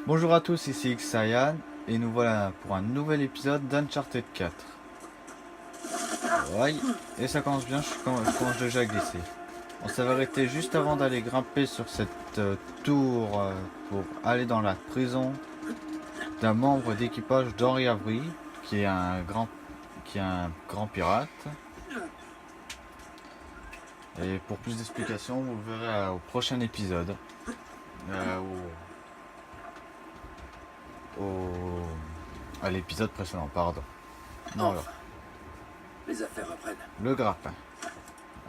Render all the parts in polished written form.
Bonjour à tous, ici Xayan et nous voilà pour un nouvel épisode d'Uncharted 4. Ouais, et ça commence bien, je commence déjà à glisser. On s'est arrêté juste avant d'aller grimper sur cette tour pour aller dans la prison d'un membre d'équipage d'Henri Avery, qui est un grand pirate. Et pour plus d'explications, vous verrez au prochain épisode. Euh, à l'épisode précédent, pardon. Non, alors, Enfin, les affaires reprennent. le grappin.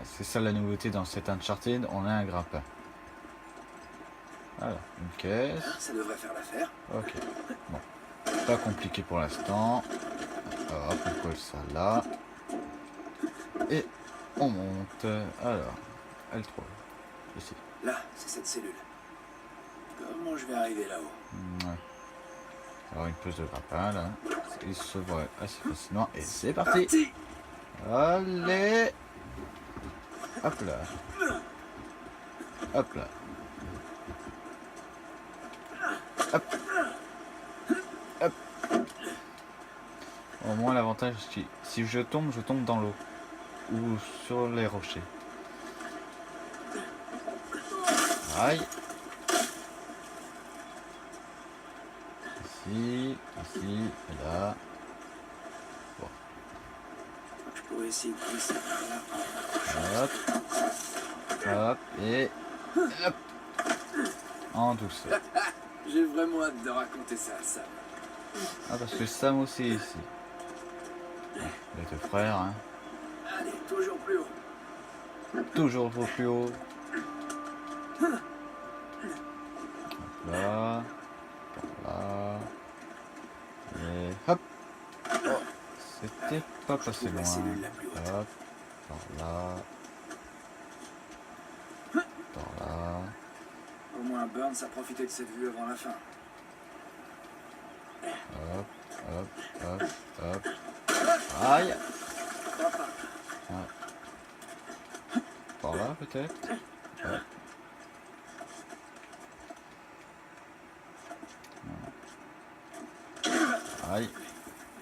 C'est ça la nouveauté dans cet Uncharted, on a un grappin. Voilà, une caisse. Ça devrait faire l'affaire. Ok, bon. Pas compliqué pour l'instant. Hop, on colle ça là. Et on monte. Alors, L3. Ici. Là, c'est cette cellule. Comment je vais arriver là-haut? Ouais. Alors une pose de grappin là. Il se voit assez facilement. Et c'est parti. Allez. Hop là. Hop là. Hop. Hop. Au moins l'avantage, si je tombe dans l'eau. Ou sur les rochers. Aïe. Ici, ici, et là. Bon. Je pourrais essayer de glisser par là. Hop. Hop. Et hop. En douceur. J'ai vraiment hâte de raconter ça à Sam. Ah, parce que Sam aussi est ici. Les deux frères, hein. Allez, toujours plus haut. Toujours plus haut. Hop là. Par là. Et hop. Oh, c'était pas passé La loin. cellule la plus haute. Hop. Par là. Par là. Au moins Burns a profité de cette vue avant la fin. Hop. Hop. Hop. Hop. Aïe. Ouais. Par là peut-être. Hop. Aïe.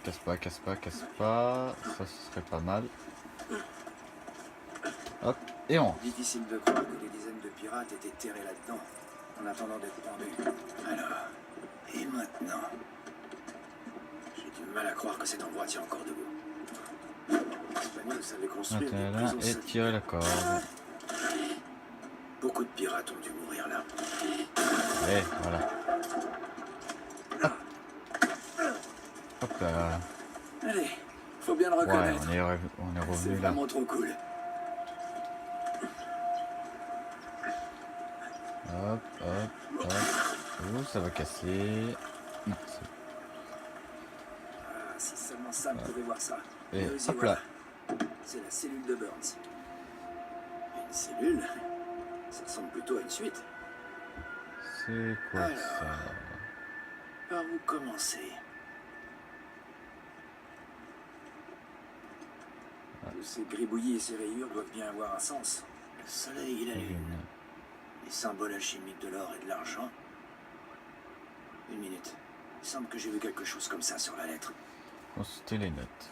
Casse pas, casse pas, casse pas. Ça, ce serait pas mal. Hop. Et on. Difficile de croire que des dizaines de pirates étaient terrés là-dedans, en attendant d'être pendus. Alors, et maintenant? J'ai du mal à croire que cet endroit tient encore debout. L'Espagnol savait construire des Là prisons et solides. tirer la corde. Beaucoup de pirates ont dû mourir là. Et voilà. Hop. Hop là. Allez, faut bien le Ouais, reconnaître. on est C'est revenu là. vraiment trop cool. Hop, hop, hop. Ouh, ça va casser. Non, Ah, si seulement Sam pouvait voir ça. et Nous y hop voilà. là. C'est la cellule de Burns. Une cellule? Ça ressemble plutôt à une suite. C'est quoi Alors. ça? Par où commencer? Tous ces gribouillis et ces rayures doivent bien avoir un sens. Le soleil et la lune. Les symboles alchimiques de l'or et de l'argent. Une minute. Il semble que j'ai vu quelque chose comme ça sur la lettre. Consulter les notes.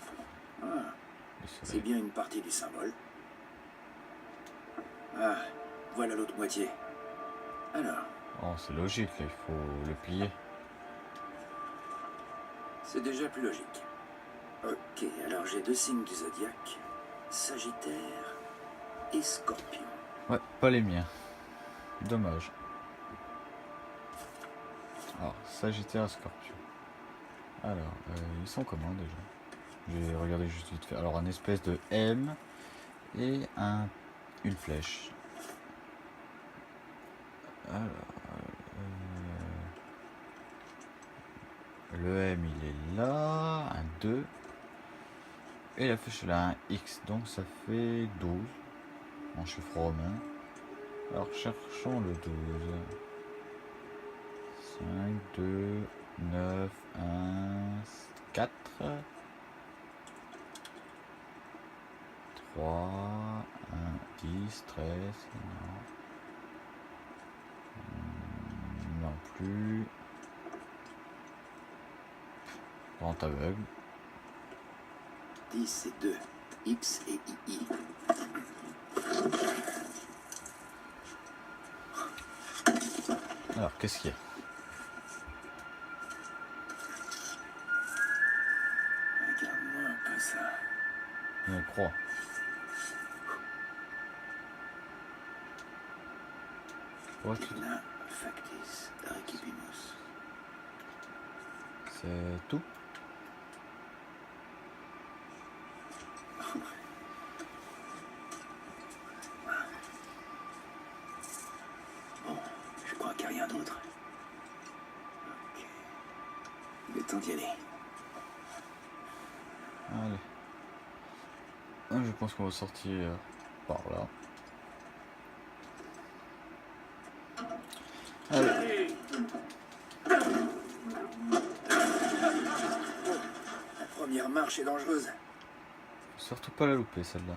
Ah, Le c'est soleil. bien une partie du symbole. Ah, voilà l'autre moitié. Alors, Oh, c'est logique, là, il faut le plier. c'est déjà plus logique. Ok, alors j'ai deux signes du zodiaque. Sagittaire et Scorpion. Ouais, pas les miens. Dommage. Alors, Sagittaire, Scorpion. Alors, ils sont comment déjà? Je vais regarder juste vite fait. Alors, un espèce de M et une flèche. Alors, le M il est là, un 2. Et la flèche elle a un X, donc ça fait 12 en chiffre romain. Alors cherchons le 12. 5, 2, 9, 1, 4, 3, 1, 10, 13, non plus. Grand aveugle. 10 et 2. X et II. Alors, qu'est-ce qu'il y a? Regarde-moi un peu ça. Une croix. Ouais, Igna factis recipimus. c'est tout? Bon, je crois qu'il n'y a rien d'autre. Ok. Il est temps d'y aller. Allez. Ah, je pense qu'on va sortir par là. Allez. La première marche est dangereuse. Surtout pas la louper celle-là.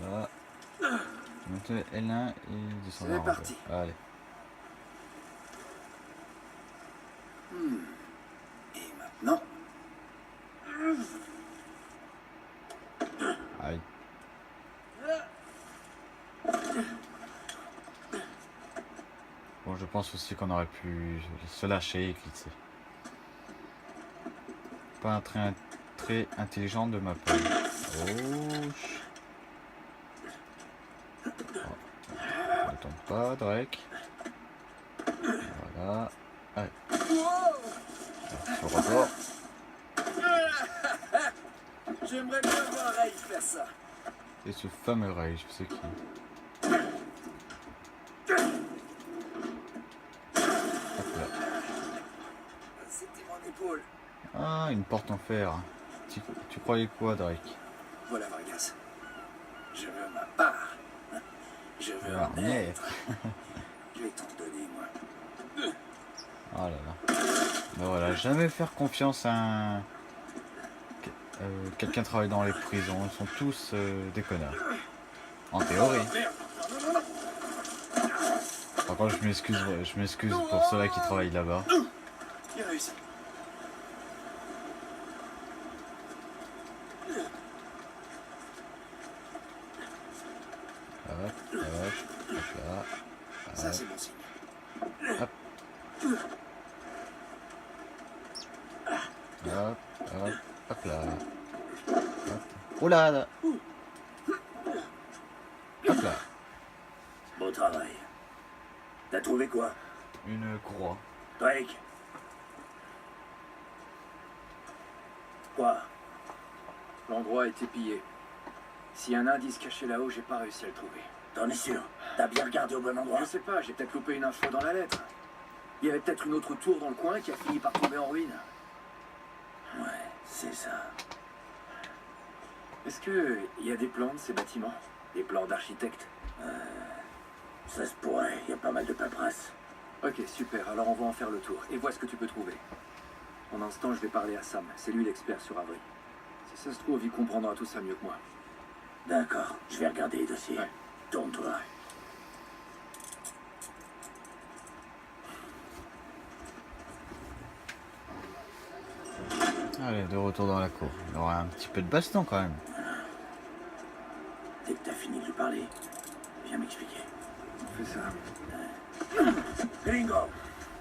Là. Montez L1 et descendre. C'est parti. Allez. Et maintenant, Aïe. Bon, je pense aussi qu'on aurait pu se lâcher et glisser. Pas un très intelligent de ma part. Oh. Ne tombe pas, Drake. Voilà. Allez. Sur le rebord. j'aimerais bien voir Ray faire ça. Et ce fameux Ray, je sais qui. Hop là. C'était mon épaule. Ah, une porte en fer. Tu croyais quoi, Drake? Voilà, Vargas. Je veux ma part. Je veux en Merde. être. Je vais t'en donner, moi. Oh là là. Ben voilà, jamais faire confiance à un... quelqu'un qui travaille dans les prisons. Ils sont tous des connards. En théorie. Par contre, je m'excuse pour ceux-là qui travaillent là-bas. Bien réussi. Hop, hop, hop là. Ça, c'est bon signe. Hop, hop, hop là. Hop. Oh là. Hop là. Beau travail. T'as trouvé quoi? Une croix. Drake? Quoi? L'endroit a été pillé. S'il y a un indice caché là-haut, j'ai pas réussi à le trouver. T'en es sûr? T'as bien regardé au bon endroit? Je sais pas, j'ai peut-être loupé une info dans la lettre. Il y avait peut-être une autre tour dans le coin qui a fini par tomber en ruine. Ouais, c'est ça. Est-ce que il y a des plans de ces bâtiments? Des plans d'architecte? Ça se pourrait, il y a pas mal de paperasse. Ok, super, alors on va en faire le tour. Et vois ce que tu peux trouver. En instant, je vais parler à Sam. C'est lui l'expert sur Avery. Si ça se trouve, il comprendra tout ça mieux que moi. D'accord, je vais regarder les dossiers. Ouais. Tourne-toi. Allez, de retour dans la cour. Il y aura un petit peu de baston quand même. Dès que t'as fini de lui parler, viens m'expliquer. Fais ça. Gringo,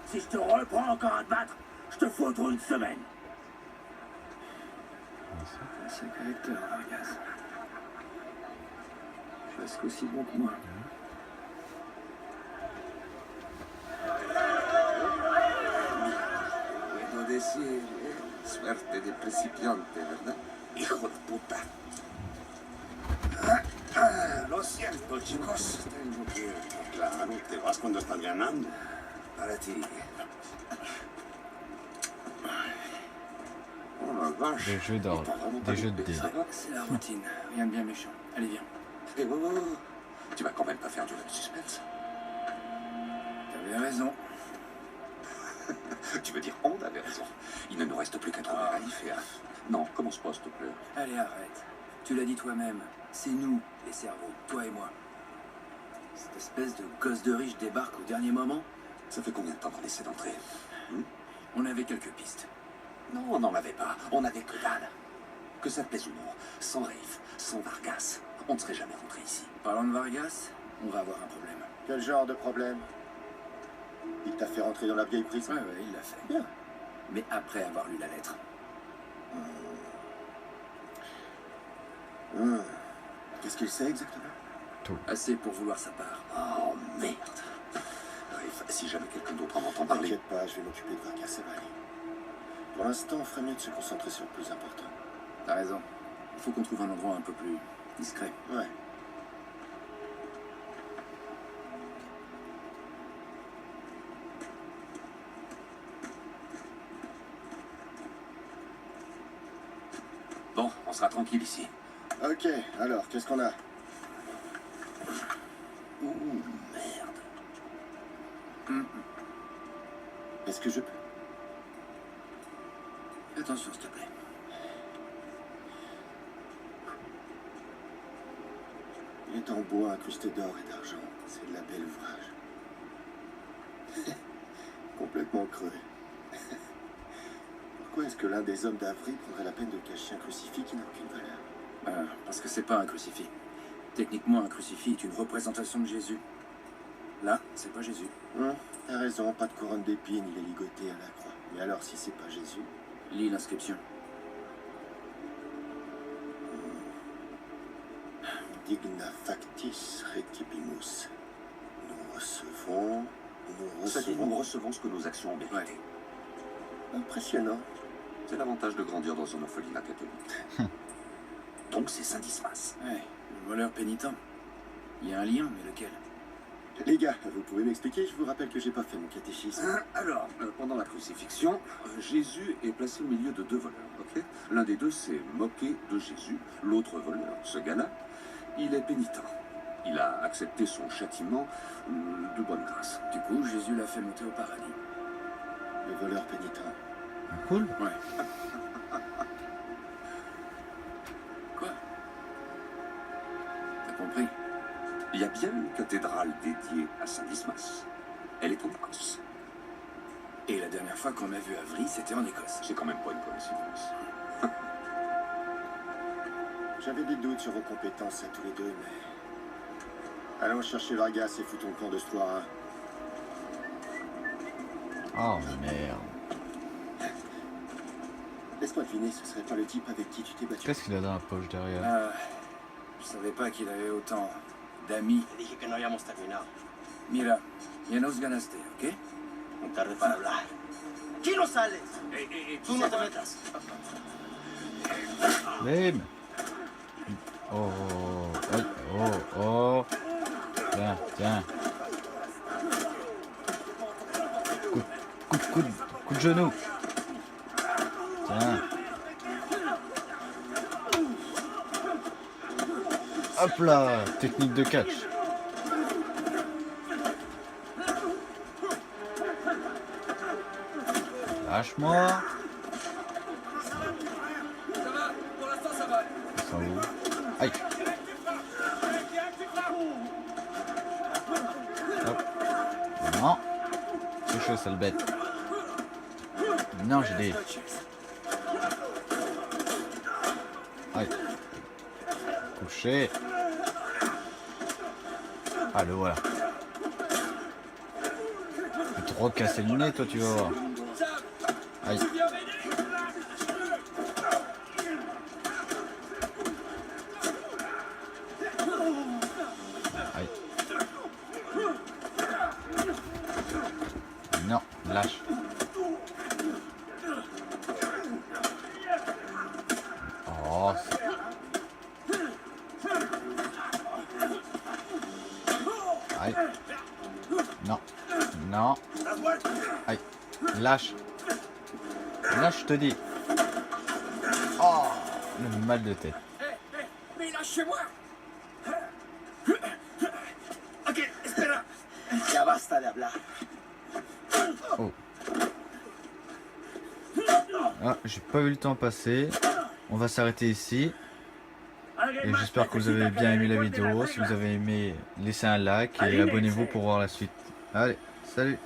si je te reprends encore à te battre, je te fous autour une semaine. Un sacré lecteur, Vargas. Presque aussi bon que moi. Puedo decir, suerte de principiante, ¿verdad? Hijo de puta. Lo siento, chicos. Tengo que ir. Claro, te vas cuando estás ganando. Para ti. Oh la vache. Des jeux d'ordre, des jeux de dés. C'est la routine. Rien de bien méchant. Allez, viens. Eh, oh, oh, oh. Tu vas quand même pas faire du suspense. T'avais raison. Tu veux dire, on avait raison. Il ne nous reste plus qu'à trouver Alif et Af. Non, commence pas, s'il te plaît. Allez, arrête. Tu l'as dit toi-même. C'est nous, les cerveaux. Toi et moi. Cette espèce de gosse de riche débarque au dernier moment. Ça fait combien de temps qu'on essaie d'entrer? On avait quelques pistes. Non, on n'en avait pas. On avait que dalle. Que ça te plaise ou non, sans Rafe, sans Vargas, on ne serait jamais rentré ici. Parlant de Vargas, on va avoir un problème. Quel genre de problème? Il t'a fait rentrer dans la vieille prison? Ouais, il l'a fait. Bien. Mais après avoir lu la lettre. Qu'est-ce qu'il sait exactement? Assez pour vouloir sa part. Oh merde. Rafe, si jamais quelqu'un d'autre en entend parler... T'inquiète pas, je vais m'occuper de Vargas, ça va aller. Pour l'instant, on ferait mieux de se concentrer sur le plus important. T'as raison. Il faut qu'on trouve un endroit un peu plus discret. Ouais. Bon, on sera tranquille ici. Ok, alors, qu'est-ce qu'on a? Ouh, merde. Est-ce que je peux? Attention, s'il te plaît. Il est en bois incrusté d'or et d'argent. C'est de la belle ouvrage. Complètement crevé. Pourquoi est-ce que l'un des hommes d'Avry prendrait la peine de cacher un crucifix qui n'a aucune valeur? Parce que c'est pas un crucifix. Techniquement, un crucifix est une représentation de Jésus. Là, c'est pas Jésus. T'as raison, pas de couronne d'épines, il est ligoté à la croix. Mais alors, si c'est pas Jésus? Lis l'inscription. Digna factis recipimus. Nous recevons... C'est-à-dire, nous recevons ce que nos actions ont mérité. Impressionnant. C'est l'avantage de grandir dans un orphelinat catholique. Donc c'est Saint-Dismas. Ouais, le voleur pénitent. Il y a un lien, mais lequel? Les gars, vous pouvez m'expliquer? Je vous rappelle que j'ai pas fait mon catéchisme. Alors, pendant la crucifixion, Jésus est placé au milieu de deux voleurs, ok? L'un des deux s'est moqué de Jésus, l'autre voleur, ce gars-là, il est pénitent. Il a accepté son châtiment de bonne grâce. Du coup, Jésus l'a fait monter au paradis. Le voleur pénitent. Cool. Ouais. Quoi? T'as compris? Il y a bien une cathédrale dédiée à Saint-Dismas. Elle est en Écosse. Et la dernière fois qu'on a vu Avry, c'était en Écosse. C'est quand même pas une coïncidence. J'avais des doutes sur vos compétences à tous les deux, mais... Allons chercher Vargas et foutons le camp de ce soir, hein. Oh merde. Laisse-moi deviner, ce serait pas le type avec qui tu t'es battu. Qu'est-ce qu'il a dans la poche derrière? Je savais pas qu'il avait autant d'amis. Te dije que no habíamos terminado. Mira, ya nos ganaste, ¿ok? Muy tarde para hablar. ¡Aquí no sales! Tú no te metas. Bim. Oh, oh, oh, oh. Tiens, tiens. Coup de genou. Tiens. Hop là, technique de catch. Lâche-moi. Ça va, pour l'instant ça va. Ils sont où? Aïe. Hop. Non. C'est chaud, sale bête. Non, j'ai des... Aïe. Couché. Ah, le voilà. Tu peux trop casser le nez, toi, tu vas voir. Aïe. Aïe. Non, lâche. Oh. Aïe. Non. Non. Aïe. Lâche. Lâche, je te dis. Oh, le mal de tête. Mais lâchez-moi. Ok, espera. Ya basta de hablar. Oh. Ah, j'ai pas vu le temps passer. On va s'arrêter ici. Et j'espère que vous avez bien aimé la vidéo. Si vous avez aimé, laissez un like et abonnez-vous pour voir la suite. Allez, salut!